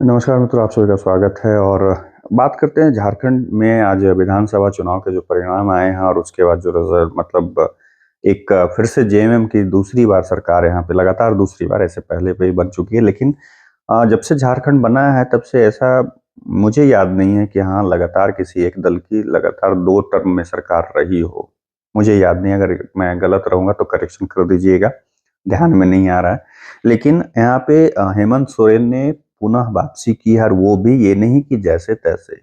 नमस्कार मित्रों, आप सभी का स्वागत है और बात करते हैं झारखंड में आज विधानसभा चुनाव के जो परिणाम आए हैं और उसके बाद जो रिजल्ट एक फिर से जेएमएम की दूसरी बार सरकार यहाँ पे लगातार दूसरी बार ऐसे पहले भी बन चुकी है लेकिन जब से झारखंड बना है तब से ऐसा मुझे याद नहीं है कि हाँ लगातार किसी एक दल की लगातार 2 टर्म में सरकार रही हो। मुझे याद नहीं, अगर मैं गलत रहूंगा तो करेक्शन कर दीजिएगा, ध्यान में नहीं आ रहा है। लेकिन यहाँ पे हेमंत सोरेन ने पुनः वापसी की है और वो भी ये नहीं कि जैसे-तैसे,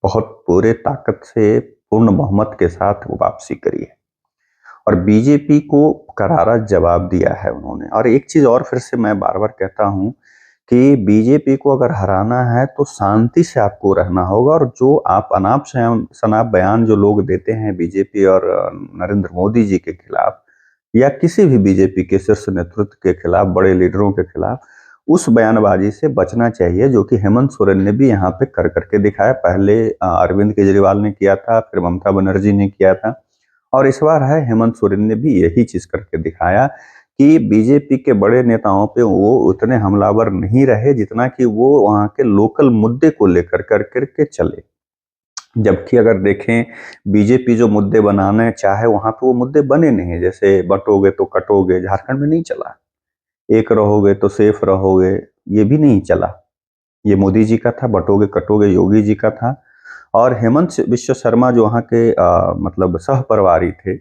बहुत पूरे ताकत से पूर्ण बहुमत के साथ वो वापसी करी है और बीजेपी को करारा जवाब दिया है उन्होंने। और एक चीज़ और फिर से मैं बार-बार कहता हूँ कि बीजेपी को अगर हराना है तो शांति से आपको रहना होगा और जो आप अनाप-शनाप बयान जो लोग देते हैं बीजेपी और नरेंद्र मोदी जी के खिलाफ या किसी भी बीजेपी के शीर्ष नेतृत्व के खिलाफ, बड़े लीडरों के खिलाफ, उस बयानबाजी से बचना चाहिए जो कि हेमंत सोरेन ने भी यहाँ पे कर करके दिखाया। पहले अरविंद केजरीवाल ने किया था, फिर ममता बनर्जी ने किया था और इस बार है हेमंत सोरेन ने भी यही चीज करके दिखाया कि बीजेपी के बड़े नेताओं पे वो उतने हमलावर नहीं रहे जितना कि वो वहाँ के लोकल मुद्दे को लेकर कर करके चले। जबकि अगर देखें बीजेपी जो मुद्दे बनाने चाहे वहां पे वो मुद्दे बने नहीं, जैसे बंटोगे तो कटोगे झारखंड में नहीं चला, एक रहोगे तो सेफ रहोगे ये भी नहीं चला। ये मोदी जी का था, बंटोगे कटोगे योगी जी का था। और हेमंत विश्व शर्मा जो वहाँ के मतलब सहप्रवारी थे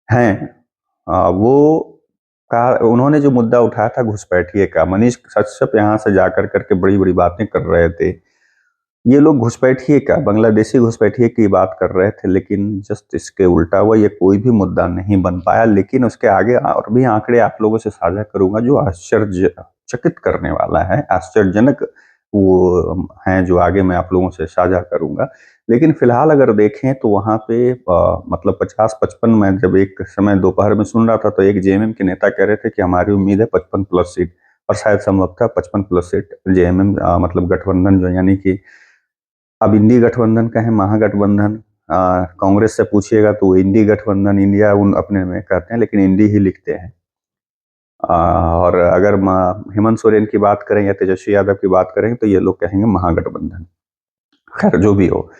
हैं, वो का उन्होंने जो मुद्दा उठाया था घुसपैठिए का, मनीष कश्यप यहाँ से जाकर करके बड़ी बड़ी बातें कर रहे थे। ये लोग घुसपैठिए का, बांग्लादेशी घुसपैठिए की बात कर रहे थे लेकिन जस्ट इसके उल्टा हुआ, ये कोई भी मुद्दा नहीं बन पाया। लेकिन उसके आगे और भी आंकड़े आप लोगों से साझा करूंगा जो आश्चर्यचकित करने वाला है, आश्चर्यजनक वो हैं जो आगे मैं आप लोगों से साझा करूंगा। लेकिन फिलहाल अगर देखें तो वहां पे मतलब 50-55, मैं जब एक समय दोपहर में सुन रहा था तो एक जेएमएम के नेता कह रहे थे कि हमारी उम्मीद है 55 प्लस सीट, और शायद संभवतः 55 प्लस सीट जेएमएम मतलब गठबंधन जो यानी कि अब इंडी गठबंधन का है, महागठबंधन। कांग्रेस से पूछिएगा तो वो इंडी गठबंधन, इंडिया उन अपने में कहते हैं लेकिन इंडी ही लिखते हैं। और अगर हेमंत सोरेन की बात करें या तेजस्वी यादव की बात करें तो ये लोग कहेंगे महागठबंधन। खैर जो भी हो,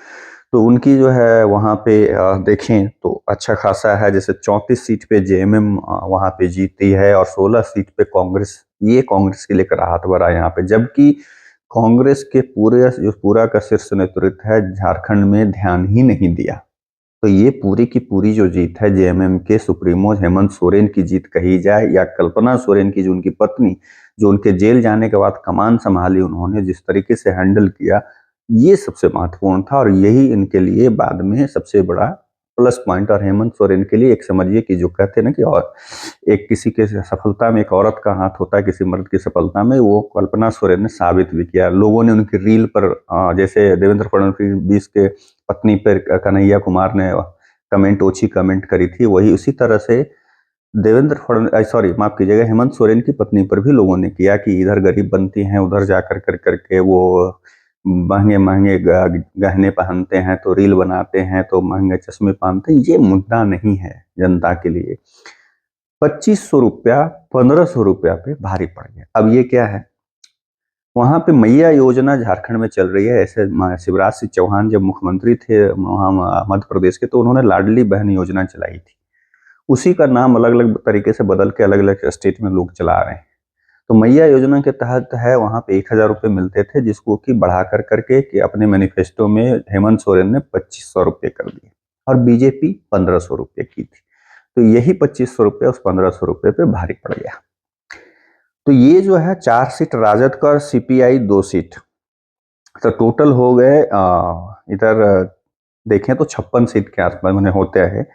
तो उनकी जो है वहाँ पे देखें तो अच्छा खासा है, जैसे 34 सीट पे जेएमएम वहाँ पे जीती है और 16 सीट पे कांग्रेस। ये कांग्रेस के लिए राहत भरा यहाँ पे, जबकि कांग्रेस के पूरे जो पूरा का शीर्ष नेतृत्व है झारखंड में ध्यान ही नहीं दिया। तो ये पूरी की पूरी जो जीत है जेएमएम के सुप्रीमो हेमंत सोरेन की जीत कही जाए या कल्पना सोरेन की, जो उनकी पत्नी, जो उनके जेल जाने के बाद कमान संभाली उन्होंने, जिस तरीके से हैंडल किया, ये सबसे महत्वपूर्ण था और यही इनके लिए बाद में सबसे बड़ा प्लस पॉइंट। और हेमंत सोरेन के लिए एक समझिए कि जो कहते हैं ना कि और एक किसी के सफलता में एक औरत का हाथ होता है, किसी मर्द की सफलता में, वो कल्पना सोरेन ने साबित भी किया। लोगों ने उनकी रील पर जैसे देवेंद्र फडणवीस के पत्नी पर कन्हैया कुमार ने कमेंट, ओछी कमेंट करी थी, वही उसी तरह से देवेंद्र फडणवीस, सॉरी माफ कीजिएगा, हेमंत सोरेन की पत्नी पर भी लोगों ने किया कि इधर गरीब बनती हैं, उधर जाकर कर करके वो महंगे महंगे गहने पहनते हैं, तो रील बनाते हैं, तो महंगे चश्मे पहनते हैं। ये मुद्दा नहीं है जनता के लिए। 2500 रुपया 1500 रुपया पे भारी पड़ गया। अब ये क्या है, वहां पे मैया योजना झारखंड में चल रही है। ऐसे शिवराज सिंह चौहान जब मुख्यमंत्री थे वहां मध्य प्रदेश के, तो उन्होंने लाडली बहन योजना चलाई थी। उसी का नाम अलग अलग तरीके से बदल के अलग अलग स्टेट में लोग चला रहे हैं। तो मैया योजना के तहत है वहां पे 1000 रुपये मिलते थे, जिसको कि बढ़ा कर करके कि अपने मैनिफेस्टो में हेमंत सोरेन ने 2500 रुपये कर दिए और बीजेपी 1500 रुपये की थी। तो यही 2500 रुपये उस 1500 रुपये पे भारी पड़ गया। तो ये जो है 4 सीट राजद का और सीपीआई 2 सीट, तो टोटल हो गए इधर देखें तो 56 सीट के आसपास मैंने होते हैं।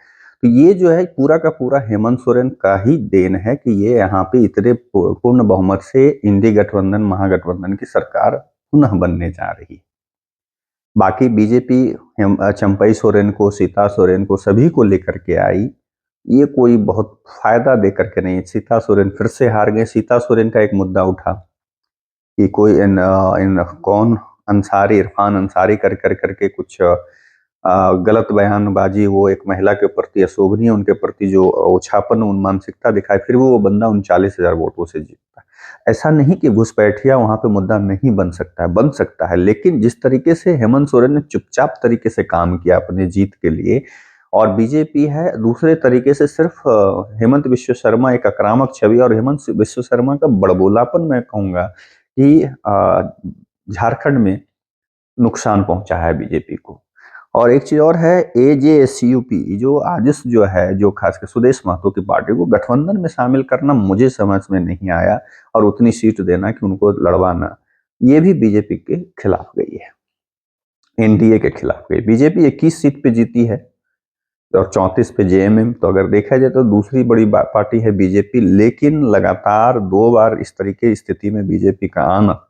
तो ये जो है पूरा का पूरा हेमंत सोरेन का ही देन है कि ये यहाँ पे इतने पूर्ण बहुमत से इंडी गठबंधन महागठबंधन की सरकार पुनः बनने जा रही है। बाकी बीजेपी चंपई सोरेन को, सीता सोरेन को, सभी को लेकर के आई, ये कोई बहुत फायदा दे करके नहीं। सीता सोरेन फिर से हार गए। सीता सोरेन का एक मुद्दा उठा कि कोई इन कौन अंसारी, इरफान अंसारी कर कर करके कुछ गलत बयानबाजी, वो एक महिला के प्रति अशोभनीय, उनके प्रति जो ओछापन, उन मानसिकता दिखाई, फिर भी वो बंदा 39,000 वोटों से जीतता। ऐसा नहीं कि घुसपैठिया वहाँ पे मुद्दा नहीं बन सकता है, लेकिन जिस तरीके से हेमंत सोरेन ने चुपचाप तरीके से काम किया अपनी जीत के लिए, और बीजेपी है दूसरे तरीके से सिर्फ हेमंत विश्व शर्मा एक आक्रामक छवि, और हेमंत विश्व शर्मा का बड़बोलापन मैं कहूँगा कि झारखंड में नुकसान पहुँचा है बीजेपी को। और एक चीज़ और है, एजेएसयूपी जो आजिस जो है, जो खासकर सुदेश महतो की पार्टी को गठबंधन में शामिल करना मुझे समझ में नहीं आया, और उतनी सीट देना कि उनको लड़वाना, ये भी बीजेपी के खिलाफ गई है, एनडीए के खिलाफ गई। बीजेपी 21 सीट पे जीती है और 34 पे जेएमएम। तो अगर देखा जाए तो दूसरी बड़ी पार्टी है बीजेपी, लेकिन लगातार 2 बार इस तरीके की स्थिति में बीजेपी का आना,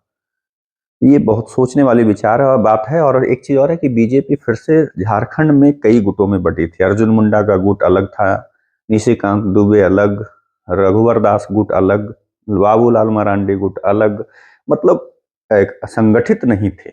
ये बहुत सोचने वाली विचार है और बात है। और एक चीज और है कि बीजेपी फिर से झारखंड में कई गुटों में बटी थी। अर्जुन मुंडा का गुट अलग था, निशिकांत दुबे अलग, रघुवर दास गुट अलग, बाबूलाल मरांडी गुट अलग, मतलब एक संगठित नहीं थे।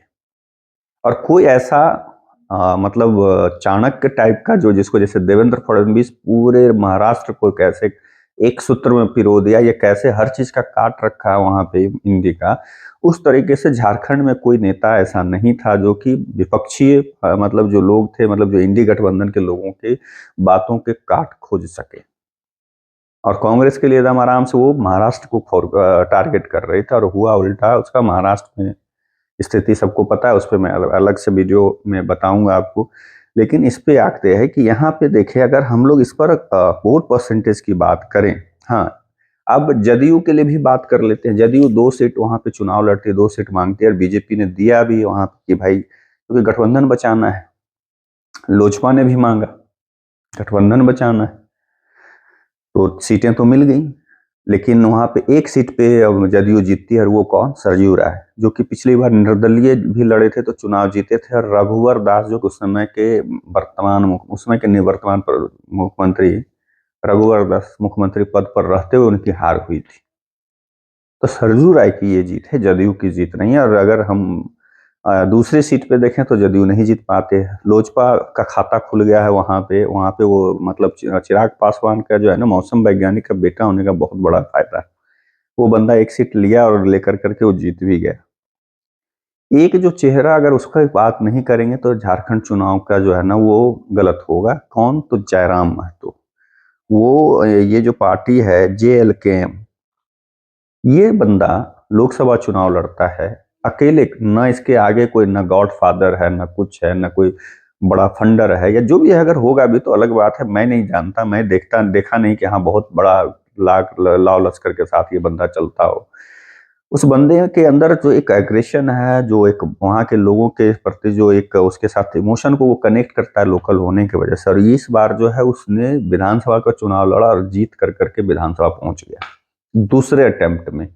और कोई ऐसा मतलब चाणक्य टाइप का जो, जिसको जैसे देवेंद्र फडणवीस पूरे महाराष्ट्र को कैसे एक सूत्र में पिरो दिया, या कैसे हर चीज का काट रखा है वहां पे इंडी का, उस तरीके से झारखंड में कोई नेता ऐसा नहीं था जो कि विपक्षीय मतलब जो लोग थे, मतलब जो इंडी गठबंधन के लोगों के बातों के काट खोज सके। और कांग्रेस के लिए एकदम आराम से वो महाराष्ट्र को टारगेट कर रहे थे, और हुआ उल्टा। उसका महाराष्ट्र में स्थिति सबको पता है, उस पर मैं अलग से वीडियो में बताऊंगा आपको। लेकिन इस पे आते हैं कि यहाँ पे देखें, अगर हम लोग इस पर वोट परसेंटेज की बात करें, हाँ, अब जदयू के लिए भी बात कर लेते हैं। जदयू 2 सीट वहां पे चुनाव लड़ती है, 2 सीट मांगती है, और बीजेपी ने दिया भी वहां कि भाई क्योंकि गठबंधन बचाना है। लोजपा ने भी मांगा, गठबंधन बचाना है, तो सीटें तो मिल गई। लेकिन वहां पे एक सीट पे जदयू जीतती है, और वो कौन? सरयू राय, जो कि पिछली बार निर्दलीय भी लड़े थे तो चुनाव जीते थे। और रघुवर दास जो उस समय के उसमें के निवर्तमान मुख्यमंत्री, रघुवर दास मुख्यमंत्री पद पर रहते हुए उनकी हार हुई थी। तो सरयू राय की ये जीत है, जदयू की जीत नहीं है। और अगर हम दूसरी सीट पे देखें तो जदयू नहीं जीत पाते। लोजपा का खाता खुल गया है वहां पे वो मतलब चिराग पासवान का जो है ना, मौसम वैज्ञानिक का बेटा होने का बहुत बड़ा फायदा है। वो बंदा एक सीट लिया और लेकर करके वो जीत भी गया। एक जो चेहरा, अगर उसका बात नहीं करेंगे तो झारखंड चुनाव का जो है ना वो गलत होगा। कौन? तो जयराम महतो। वो ये जो पार्टी है जेएलकेएम, ये बंदा लोकसभा चुनाव लड़ता है अकेले, न इसके आगे कोई, न गॉडफादर है, न कुछ है, न कोई बड़ा फंडर है, या जो भी है। अगर होगा भी तो अलग बात है, मैं नहीं जानता, मैं देखा नहीं कि हाँ बहुत बड़ा लाव लश्कर के साथ ये बंदा चलता हो। उस बंदे के अंदर जो एक एग्रेशन है, जो एक वहाँ के लोगों के प्रति जो एक उसके साथ इमोशन को वो कनेक्ट करता है लोकल होने की वजह से। और इस बार जो है उसने विधानसभा का चुनाव लड़ा और जीत कर करके विधानसभा पहुंच गया दूसरे अटेम्प्ट में।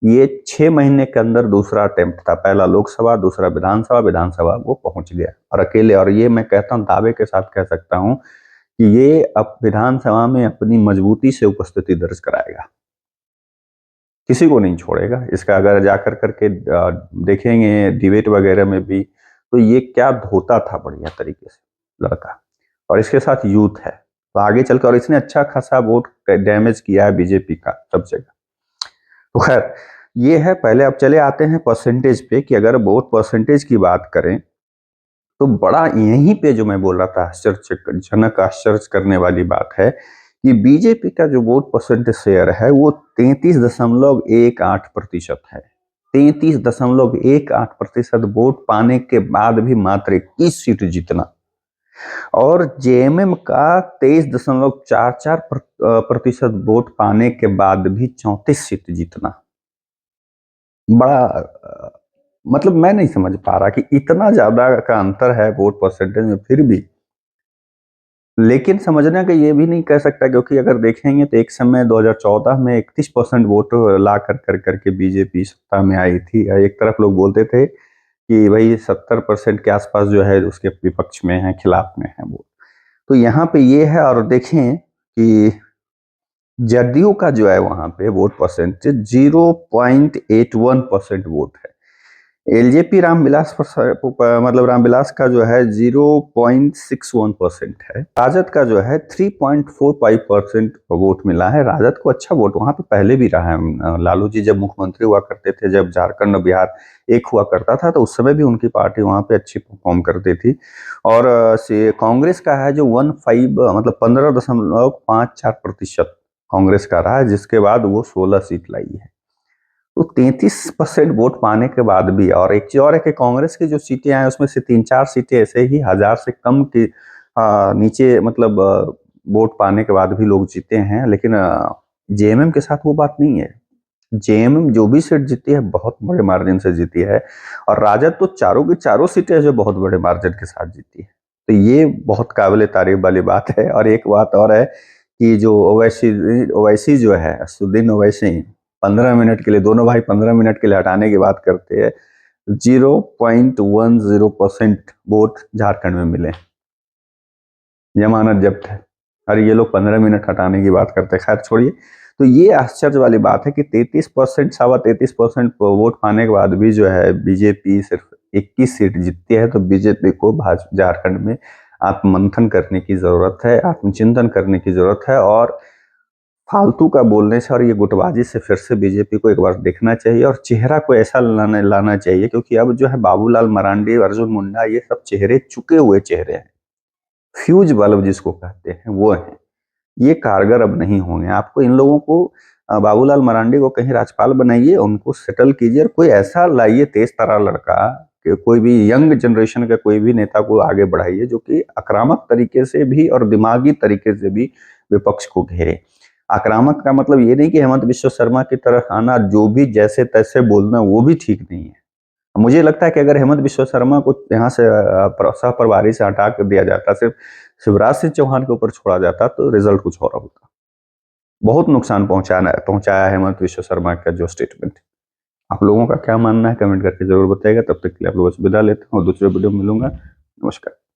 ये 6 महीने के अंदर दूसरा अटेम्प्ट था, पहला लोकसभा, दूसरा विधानसभा, विधानसभा वो पहुंच गया और अकेले। और ये मैं कहता हूँ, दावे के साथ कह सकता हूँ कि ये अब विधानसभा में अपनी मजबूती से उपस्थिति दर्ज कराएगा, किसी को नहीं छोड़ेगा। इसका अगर जाकर करके देखेंगे डिबेट वगैरह में भी, तो ये क्या धोता था बढ़िया तरीके से लड़का, और इसके साथ यूथ है तो आगे चलकर, और इसने अच्छा खासा वोट डैमेज किया है बीजेपी का सब जगह। तो खैर ये है। पहले अब चले आते हैं परसेंटेज पे, कि अगर वोट परसेंटेज की बात करें तो बड़ा यहीं पे जो मैं बोल रहा था आश्चर्यजनक, आश्चर्य करने वाली बात है कि बीजेपी का जो वोट परसेंटेज शेयर है वो 33.18% है। 33.18% वोट पाने के बाद भी मात्र 21 सीट जीतना, और जेएमएम का 23.44% वोट पाने के बाद भी 34 सीट जीतना। बड़ा मतलब मैं नहीं समझ पा रहा कि इतना ज्यादा का अंतर है वोट परसेंटेज में फिर भी। लेकिन समझने का ये भी नहीं कह सकता, क्योंकि अगर देखेंगे तो एक समय 2014 में 31% वोट ला कर करके बीजेपी सत्ता में आई थी। एक तरफ लोग बोलते थे कि भाई 70% के आसपास जो है उसके विपक्ष में है, खिलाफ में है वो। तो यहाँ पे ये है। और देखें कि जदयू का जो है वहां पे वोट परसेंटेज 0.81% वोट है। एलजेपी रामविलास मतलब रामविलास का जो है 0.61% है। राजद का जो है 3.45% वोट मिला है। राजद को अच्छा वोट वहां पे पहले भी रहा है। लालू जी जब मुख्यमंत्री हुआ करते थे, जब झारखंड और बिहार एक हुआ करता था, तो उस समय भी उनकी पार्टी वहां पे अच्छी परफॉर्म करती थी। और कांग्रेस का है जो 15 मतलब 15.54% कांग्रेस का रहा है, जिसके बाद वो 16 सीट लाई है। तो 33% वोट पाने के बाद भी, और एक चीज और है कि कांग्रेस की जो सीटें आई उसमें से 3-4 सीटें ऐसे ही 1000 से कम की नीचे मतलब वोट पाने के बाद भी लोग जीते हैं। लेकिन जेएमएम के साथ वो बात नहीं है। जेएमएम जो भी सीट जीती है बहुत बड़े मार्जिन से जीती है, और राजद तो चारों की चारों सीटें जो बहुत बड़े मार्जिन के साथ जीती है। तो ये बहुत काबिल तारीफ वाली बात है। और एक बात और है कि जो ओवैसी ओवैसी जो है, असदुद्दीन ओवैसी, 15 मिनट के लिए, दोनों भाई 15 मिनट के लिए हटाने की बात करते हैं। 0.10% वोट झारखंड में मिले, जमानत जब्त है, और ये लोग 15 मिनट हटाने की बात करते हैं। खैर छोड़िए। तो ये आश्चर्य वाली बात है कि 33%, 33.25% वोट पाने के बाद भी जो है बीजेपी सिर्फ 21 सीट जीतती है। तो बीजेपी को झारखंड में आत्ममंथन करने की जरूरत है, आत्मचिंतन करने की जरूरत है, और फालतू का बोलने से और ये गुटबाजी से फिर से बीजेपी को एक बार देखना चाहिए, और चेहरा को ऐसा लाना चाहिए, क्योंकि अब जो है बाबूलाल मरांडी, अर्जुन मुंडा, ये सब चेहरे चुके हुए चेहरे हैं। फ्यूज बल्ब जिसको कहते हैं वो है। ये कारगर अब नहीं होंगे। आपको इन लोगों को बाबूलाल मरांडी को कहीं राज्यपाल बनाइए, उनको सेटल कीजिए, और कोई ऐसा लाइए तेज तरा लड़का, कि कोई भी यंग जनरेशन का कोई भी नेता को आगे बढ़ाइए, जो कि आक्रामक तरीके से भी और दिमागी तरीके से भी विपक्ष को घेरे। आक्रामक का मतलब ये नहीं कि हेमंत बिश्व शर्मा की तरह आना, जो भी जैसे तैसे बोलना, वो भी ठीक नहीं है। मुझे लगता है कि अगर हेमंत बिश्व शर्मा को यहाँ से सह प्रभारी से हटा कर दिया जाता, सिर्फ शिवराज सिंह चौहान के ऊपर छोड़ा जाता, तो रिजल्ट कुछ और होता। बहुत नुकसान पहुंचाया है हेमंत बिश्व शर्मा का जो स्टेटमेंट। आप लोगों का क्या मानना है कमेंट करके जरूर बताइएगा। तब तक के लिए आप लोगों से विदा लेता हूँ और दूसरे वीडियो में मिलूंगा। नमस्कार।